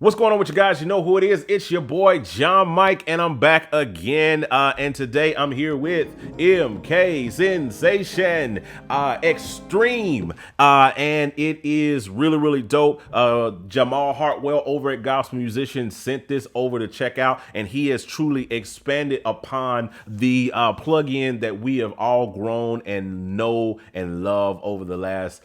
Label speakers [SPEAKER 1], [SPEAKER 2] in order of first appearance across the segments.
[SPEAKER 1] What's going on with you guys? You know who it is. It's your boy, John Mike, and I'm back again. And today I'm here with MKSensation Xtreme. And it is really, really dope. Jamal Hartwell over at Gospel Musician sent this over to check out, and he has truly expanded upon the plugin that we have all grown and know and love over the last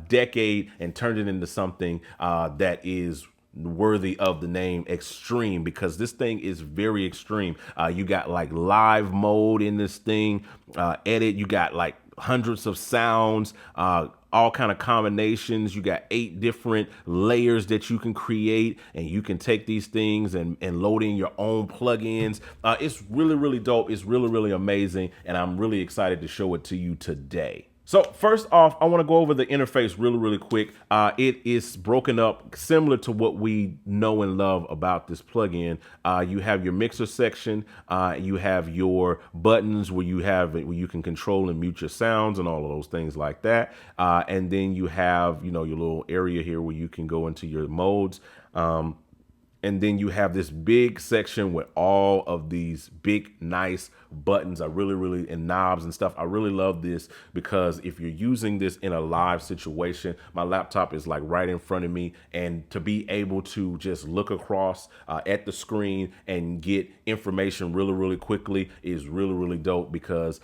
[SPEAKER 1] decade and turned it into something that is worthy of the name extreme, because this thing is very extreme. You got like live mode in this thing, edit, you got like hundreds of sounds, all kind of combinations. You got 8 different layers that you can create, and you can take these things and load in your own plugins. It's really, really dope. It's really, really amazing, and I'm really excited to show it to you today. So first off, I want to go over the interface really, really quick. It is broken up similar to what we know and love about this plugin. You have your mixer section. You have your buttons where you can control and mute your sounds and all of those things like that. And then you have, your little area here where you can go into your modes. And then you have this big section with all of these big, nice buttons. And knobs and stuff. I really love this because if you're using this in a live situation, my laptop is like right in front of me, and to be able to just look across at the screen and get information really, really quickly is really, really dope, because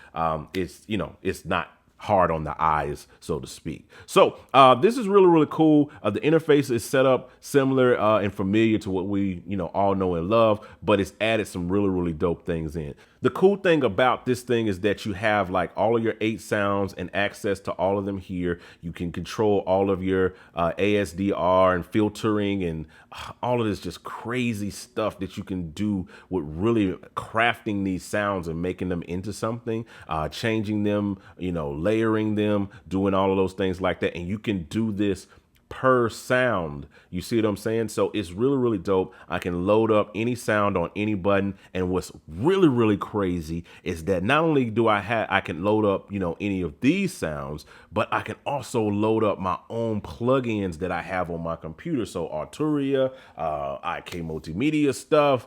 [SPEAKER 1] it's not hard on the eyes, so to speak. So this is really, really cool. The interface is set up similar and familiar to what we all know and love, but it's added some really, really dope things in. The cool thing about this thing is that you have like all of your 8 sounds and access to all of them here. You can control all of your ASDR and filtering and all of this just crazy stuff that you can do with really crafting these sounds and making them into something, changing them, layering them, doing all of those things like that. And you can do this per sound. You see what I'm saying? So it's really, really dope. I can load up any sound on any button. And what's really, really crazy is that not only do I can load up, any of these sounds, but I can also load up my own plugins that I have on my computer. So Arturia, IK Multimedia stuff,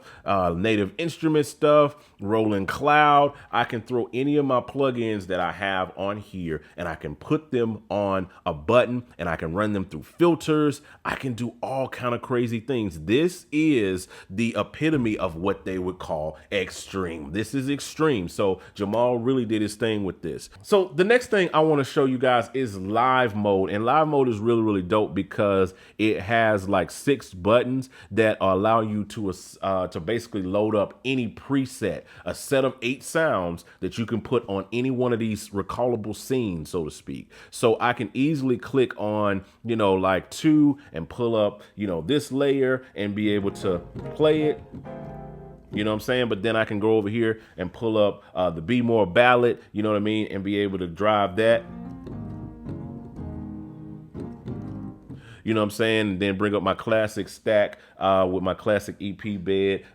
[SPEAKER 1] Native Instrument stuff, Rolling Cloud. I can throw any of my plugins that I have on here, and I can put them on a button, and I can run them through filters. I can do all kind of crazy things. This is the epitome of what they would call extreme. This is extreme. So Jamal really did his thing with this. So the next thing I want to show you guys is live mode. And live mode is really, really dope because it has like 6 buttons that allow you to basically load up any preset, a set of 8 sounds that you can put on any one of these recallable scenes, so to speak. So I can easily click on, like 2 and pull up, this layer and be able to play it. You know what I'm saying? But then I can go over here and pull up the Be More ballad, you know what I mean? And be able to drive that. You know what I'm saying? And then bring up my classic stack with my classic EP bed.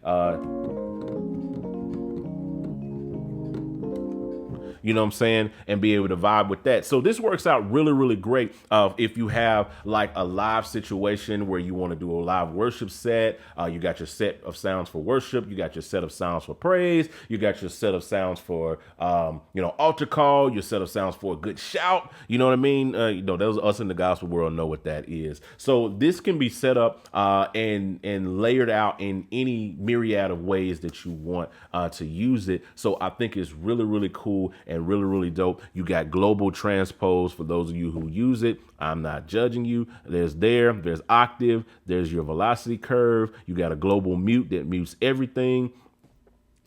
[SPEAKER 1] You know what I'm saying? And be able to vibe with that. So this works out really, really great if you have like a live situation where you want to do a live worship set. You got your set of sounds for worship. You got your set of sounds for praise. You got your set of sounds for, altar call, your set of sounds for a good shout. You know what I mean? Those us in the gospel world know what that is. So this can be set up and layered out in any myriad of ways that you want to use it. So I think it's really, really cool and really, really dope. You got global transpose for those of you who use it. I'm not judging you. There's octave, there's your velocity curve. You got a global mute that mutes everything.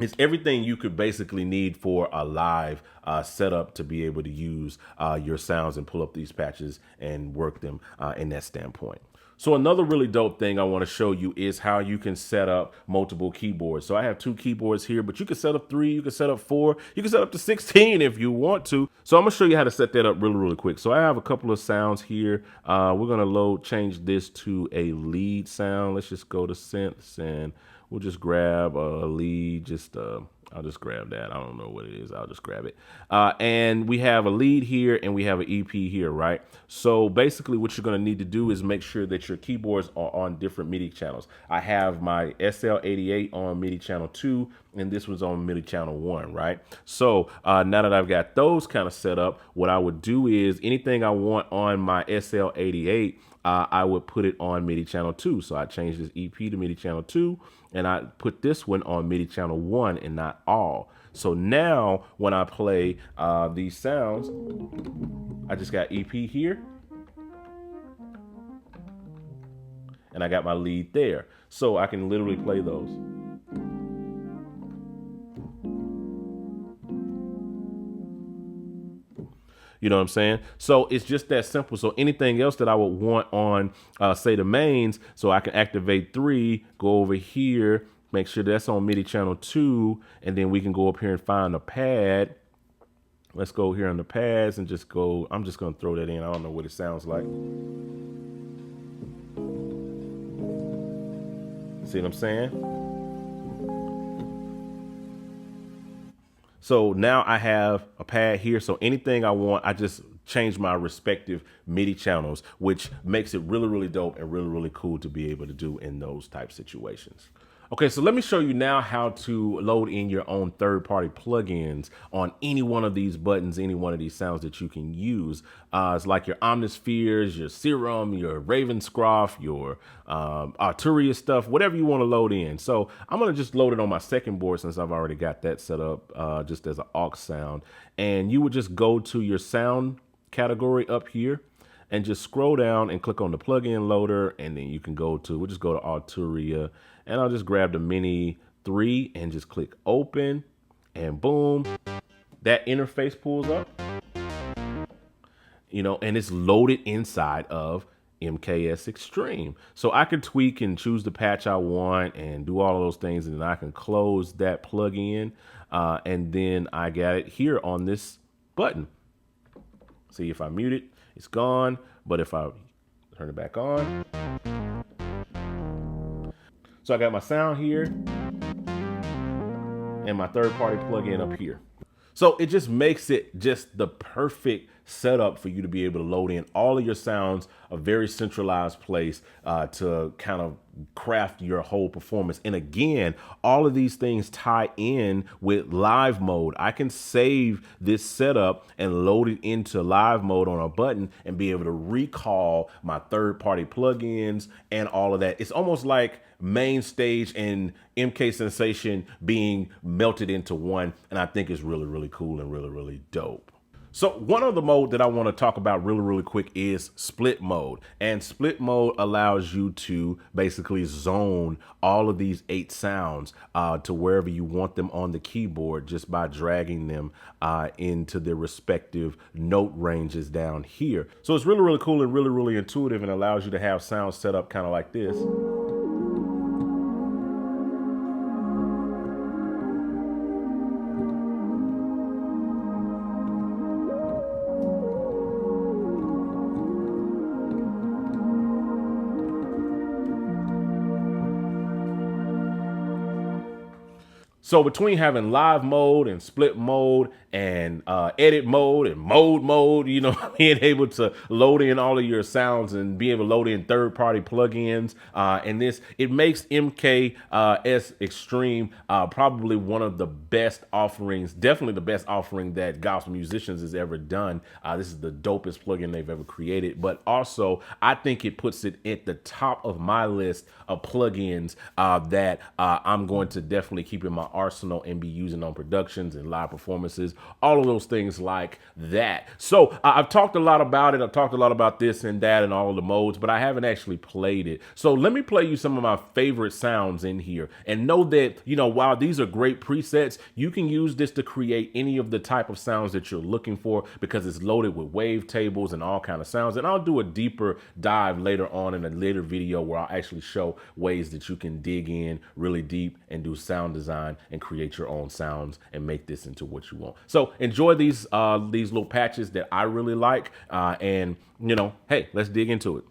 [SPEAKER 1] It's everything you could basically need for a live setup to be able to use your sounds and pull up these patches and work them in that standpoint. So another really dope thing I want to show you is how you can set up multiple keyboards. So I have 2 keyboards here, but you can set up 3, you can set up 4, you can set up to 16 if you want to. So I'm gonna show you how to set that up really, really quick. So I have a couple of sounds here. We're gonna change this to a lead sound. Let's just go to synths and we'll just grab a lead, just I'll just grab that. I don't know what it is. I'll just grab it. And we have a lead here and we have an EP here, right? So basically what you're going to need to do is make sure that your keyboards are on different MIDI channels. I have my SL88 on MIDI channel 2 and this one's on MIDI channel 1, right? So now that I've got those kind of set up, what I would do is anything I want on my SL88, I would put it on MIDI channel 2. So I changed this EP to MIDI channel 2 and I put this one on MIDI channel 1 and not all. So now when I play these sounds, I just got EP here and I got my lead there. So I can literally play those. You know what I'm saying? So it's just that simple. So anything else that I would want on, say, the mains, so I can activate 3, go over here, make sure that's on MIDI channel 2, and then we can go up here and find a pad. Let's go here on the pads and just go. I'm just going to throw that in. I don't know what it sounds like. See what I'm saying? So now I have a pad here. So anything I want, I just change my respective MIDI channels, which makes it really, really dope and really, really cool to be able to do in those type situations. Okay, so let me show you now how to load in your own third-party plugins on any one of these buttons, any one of these sounds that you can use. It's like your Omnispheres, your Serum, your Ravenscroft, your Arturia stuff, whatever you want to load in. So I'm going to just load it on my second board since I've already got that set up just as an aux sound. And you would just go to your sound category up here and just scroll down and click on the plugin loader. And then you can go to, we'll just go to Arturia. And I'll just grab the Mini 3 and just click open and boom, that interface pulls up, you know, and it's loaded inside of MKS Xtreme. So I can tweak and choose the patch I want and do all of those things. And then I can close that plugin. And then I got it here on this button. See, if I mute it, it's gone. But if I turn it back on, so I got my sound here and my third-party plugin up here. So it just makes it just the perfect setup for you to be able to load in all of your sounds, a very centralized place to kind of craft your whole performance. And again, all of these things tie in with live mode. I can save this setup and load it into live mode on a button and be able to recall my third-party plugins and all of that. It's almost like main stage and MKSensation being melted into one. And I think it's really, really cool and really, really dope. So one other mode that I want to talk about really, really quick is split mode. And split mode allows you to basically zone all of these 8 sounds to wherever you want them on the keyboard just by dragging them into their respective note ranges down here. So it's really, really cool and really, really intuitive and allows you to have sounds set up kind of like this. So between having live mode and split mode and edit mode and mode, you know, being able to load in all of your sounds and be able to load in third-party plugins, and this, it makes MKS Xtreme probably one of the best offerings, definitely the best offering that Gospel Musicians has ever done. This is the dopest plugin they've ever created, but also I think it puts it at the top of my list of plugins that I'm going to definitely keep in my arsenal and be using on productions and live performances, all of those things like that. So I've talked a lot about it. I've talked a lot about this and that and all of the modes, but I haven't actually played it. So let me play you some of my favorite sounds in here and know that, you know, while these are great presets, you can use this to create any of the type of sounds that you're looking for because it's loaded with wave tables and all kind of sounds. And I'll do a deeper dive later on in a later video where I'll actually show ways that you can dig in really deep and do sound design and create your own sounds and make this into what you want. So enjoy these little patches that I really like. And, you know, hey, let's dig into it.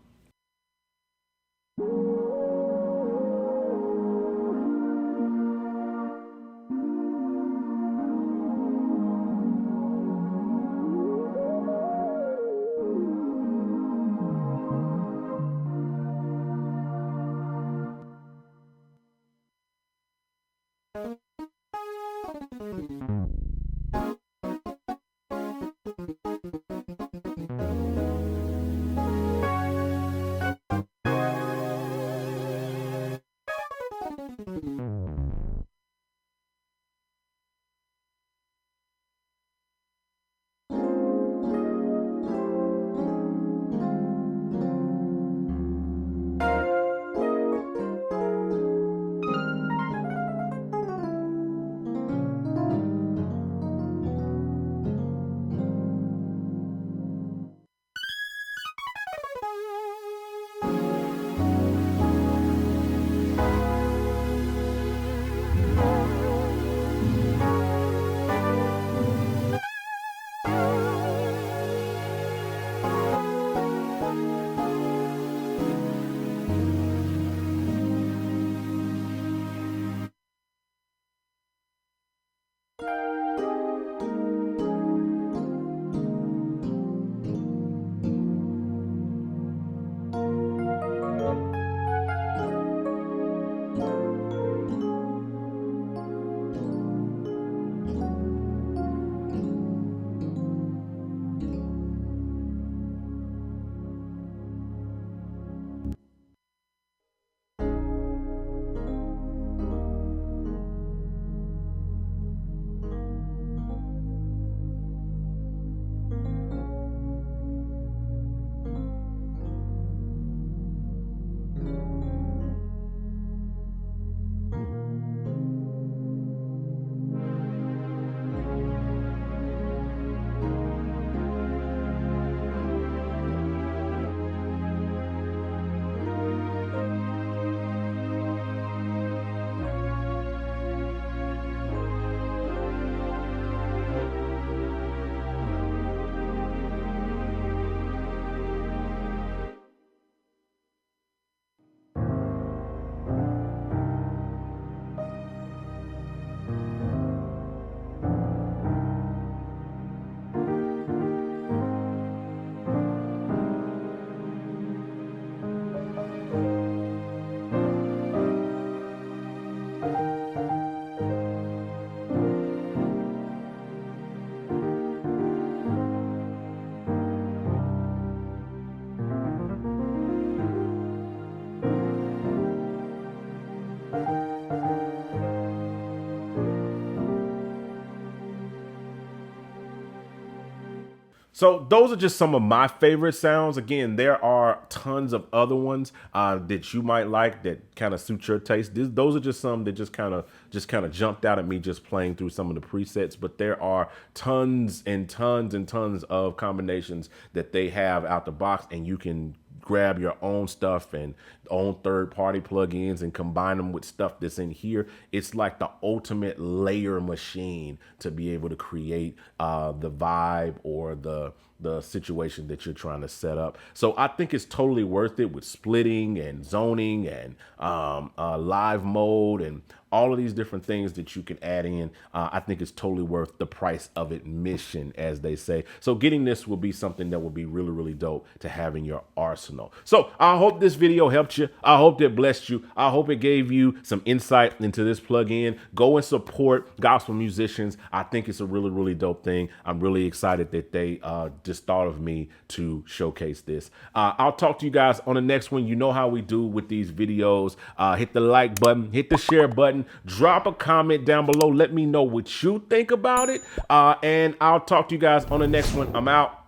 [SPEAKER 1] So those are just some of my favorite sounds. Again, there are tons of other ones that you might like that kind of suit your taste. Those are just some that just kind of jumped out at me just playing through some of the presets. But there are tons and tons and tons of combinations that they have out the box, and you can grab your own stuff and own third-party plugins and combine them with stuff that's in here. It's like the ultimate layer machine to be able to create the vibe or the situation that you're trying to set up. So I think it's totally worth it with splitting and zoning and live mode and all of these different things that you can add in. I think it's totally worth the price of admission, as they say. So getting this will be something that will be really, really dope to have in your arsenal. So I hope this video helped you. I hope it blessed you. I hope it gave you some insight into this plugin. Go and support gospel musicians. I think it's a really, really dope thing. I'm really excited that they just thought of me to showcase this. I'll talk to you guys on the next one. You know how we do with these videos. Hit the like button, hit the share button, drop a comment down below. Let me know what you think about it. And I'll talk to you guys on the next one. I'm out.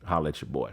[SPEAKER 1] Holla at your boy.